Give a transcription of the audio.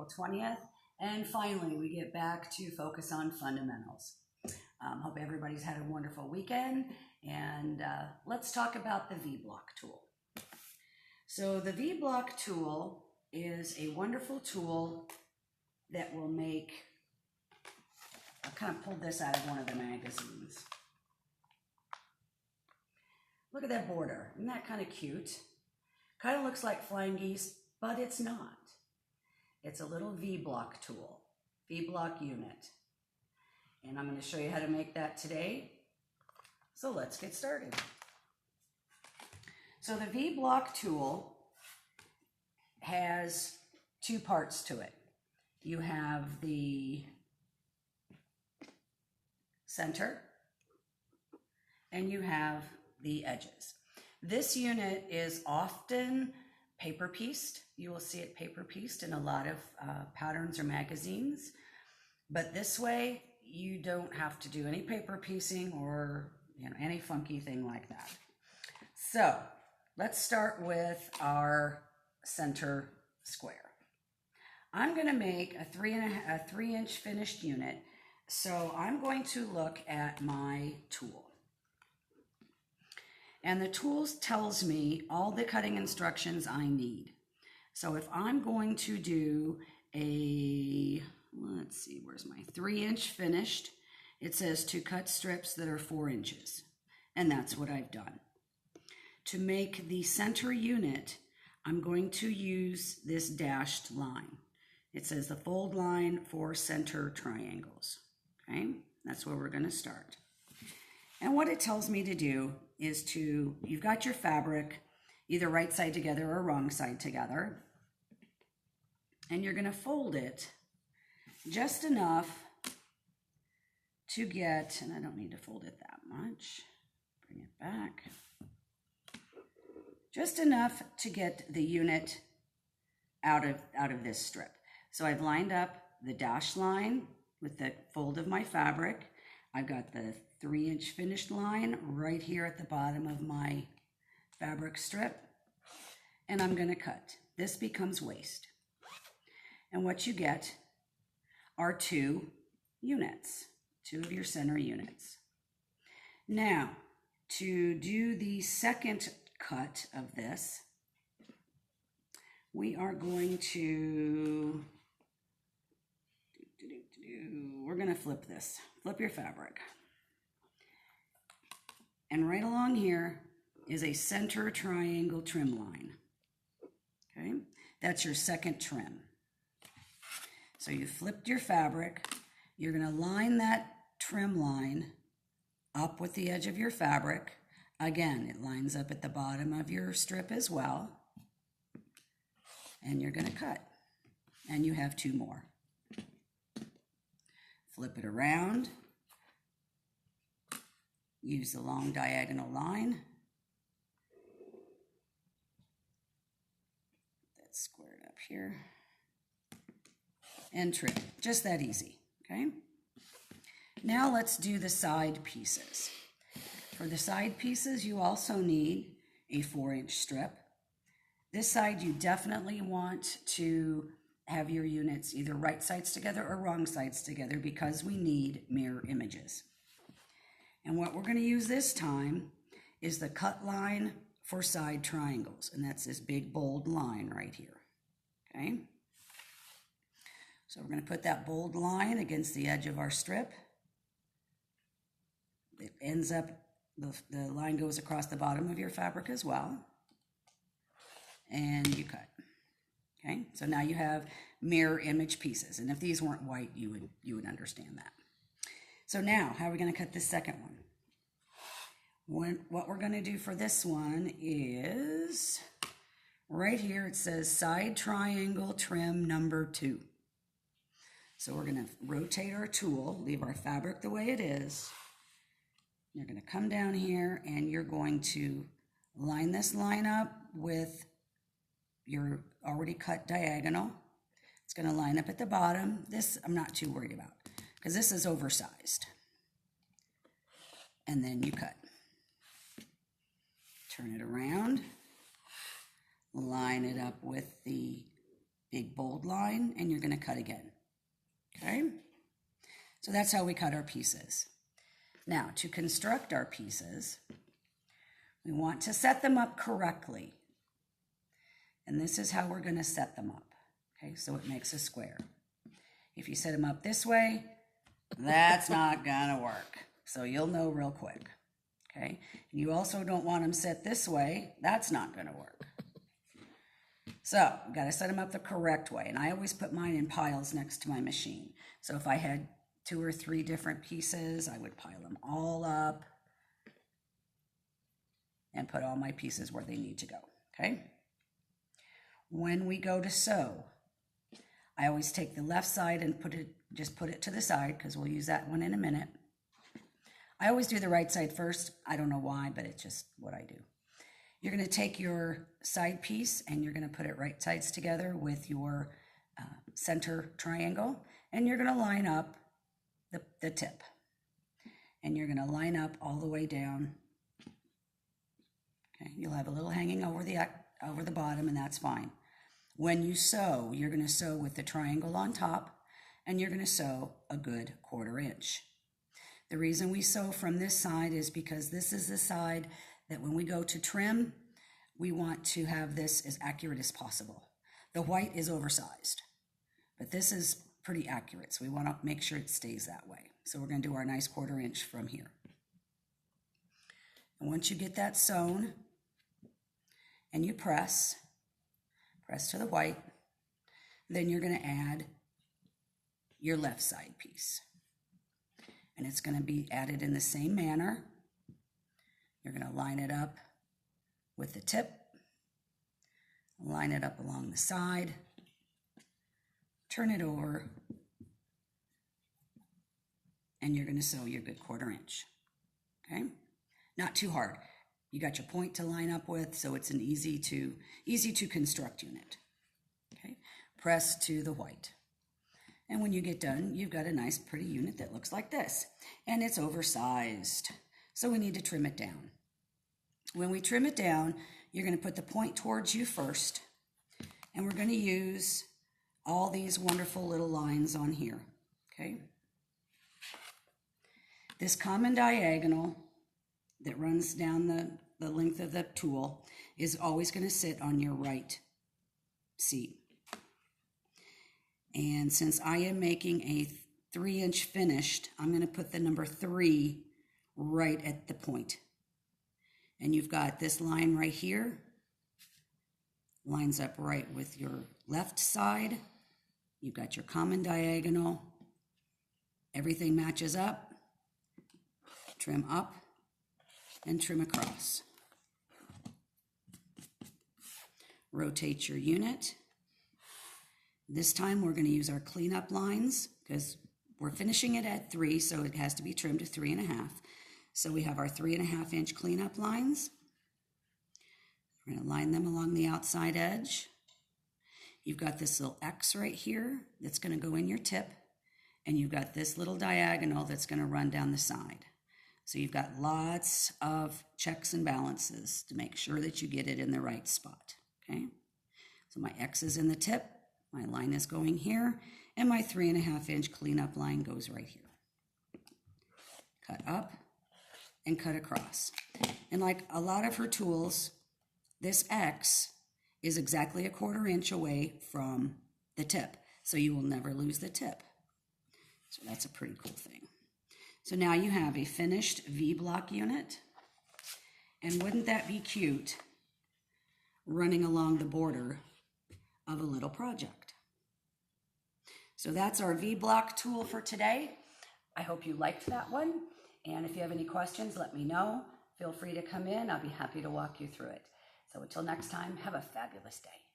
April 20th. And finally, we get back to focus on fundamentals. Hope everybody's had a wonderful weekend. And let's talk about the V-block tool. So the V-block tool is a wonderful tool that will make, I kind of pulled this out of one of the magazines. Look at that border. Isn't that kind of cute? Kind of looks like flying geese, but it's not. It's a little V-block tool, V-block unit. And I'm going to show you how to make that today. So let's get started. So the V-block tool has two parts to it. You have the center and you have the edges. This unit is often paper pieced. You will see it paper pieced in a lot of patterns or magazines. But this way, you don't have to do any paper piecing or any funky thing like that. So let's start with our center square. I'm going to make a 3-inch finished unit. So I'm going to look at my tool. And the tool tells me all the cutting instructions I need. So if I'm going to do a, let's see, where's my 3-inch finished? It says to cut strips that are 4 inches. And that's what I've done. To make the center unit, I'm going to use this dashed line. It says the fold line for center triangles. Okay, that's where we're going to start. And what it tells me to do is you've got your fabric either right side together or wrong side together. And you're going to fold it just enough to get, and I don't need to fold it that much, bring it back, just enough to get the unit out of this strip. So I've lined up the dashed line with the fold of my fabric. I've got the 3-inch finished line right here at the bottom of my fabric strip, and I'm going to cut. This becomes waist. And what you get are 2 units, 2 of your center units. Now, to do the second cut of this, we are going to, we're going to flip this. Flip your fabric. And right along here is a center triangle trim line. Okay, that's your second trim. So you flipped your fabric. You're going to line that trim line up with the edge of your fabric. Again, it lines up at the bottom of your strip as well. And you're going to cut. And you have 2 more. Flip it around. Use the long diagonal line. That's squared up here. And trim. Just that easy, okay? Now let's do the side pieces. For the side pieces, you also need a 4-inch strip. This side, you definitely want to have your units either right sides together or wrong sides together because we need mirror images. And what we're going to use this time is the cut line for side triangles. And that's this big bold line right here. Okay? So we're going to put that bold line against the edge of our strip. It ends up, the line goes across the bottom of your fabric as well. And you cut. Okay? So now you have mirror image pieces. And if these weren't white, you would understand that. So now, how are we going to cut this second one? What we're going to do for this one is, right here it says side triangle trim number 2. So we're going to rotate our tool, leave our fabric the way it is. You're going to come down here and you're going to line this line up with your already cut diagonal. It's going to line up at the bottom. This I'm not too worried about because this is oversized. And then you cut. Turn it around. Line it up with the big bold line, and you're going to cut again. Okay? So that's how we cut our pieces. Now, to construct our pieces, we want to set them up correctly. And this is how we're going to set them up. Okay, so it makes a square. If you set them up this way, that's not going to work. So you'll know real quick. Okay, and you also don't want them set this way. That's not going to work. So you've got to set them up the correct way. And I always put mine in piles next to my machine. So if I had 2 or 3 different pieces, I would pile them all up and put all my pieces where they need to go. Okay. When we go to sew, I always take the left side and put it to the side, because we'll use that one in a minute. I always do the right side first. I don't know why, but it's just what I do. You're going to take your side piece and you're going to put it right sides together with your center triangle, and you're going to line up the tip. And you're going to line up all the way down. Okay, you'll have a little hanging over the bottom, and that's fine. When you sew, you're going to sew with the triangle on top, and you're going to sew a good 1/4 inch. The reason we sew from this side is because this is the side that when we go to trim, we want to have this as accurate as possible. The white is oversized, but this is pretty accurate, so we want to make sure it stays that way. So we're going to do our nice 1/4 inch from here. And once you get that sewn and you press to the white, then you're going to add your left side piece. And it's going to be added in the same manner. You're going to line it up with the tip, line it up along the side, turn it over, and you're going to sew your good 1/4 inch. Okay? Not too hard. You got your point to line up with, so it's an easy to construct unit. Okay? Press to the white. And when you get done, you've got a nice pretty unit that looks like this. And it's oversized, so we need to trim it down. When we trim it down, you're going to put the point towards you first, and we're going to use all these wonderful little lines on here. Okay? This common diagonal that runs down the length of the tool is always going to sit on your right seat. And since I am making a 3-inch finished, I'm going to put the number 3 right at the point. And you've got this line right here, lines up right with your left side. You've got your common diagonal. Everything matches up. Trim up and trim across. Rotate your unit. This time we're going to use our cleanup lines because we're finishing it at 3, so it has to be trimmed to 3.5. So we have our 3.5 inch cleanup lines. We're going to line them along the outside edge. You've got this little X right here that's going to go in your tip, and you've got this little diagonal that's going to run down the side. So you've got lots of checks and balances to make sure that you get it in the right spot. Okay? So my X is in the tip. My line is going here, and my 3.5 inch cleanup line goes right here. Cut up and cut across. And like a lot of her tools, this X is exactly a 1/4 inch away from the tip, so you will never lose the tip. So that's a pretty cool thing. So now you have a finished V-block unit, and wouldn't that be cute running along the border of a little project? So that's our V-block tool for today. I hope you liked that one. And if you have any questions, let me know. Feel free to come in. I'll be happy to walk you through it. So until next time, have a fabulous day.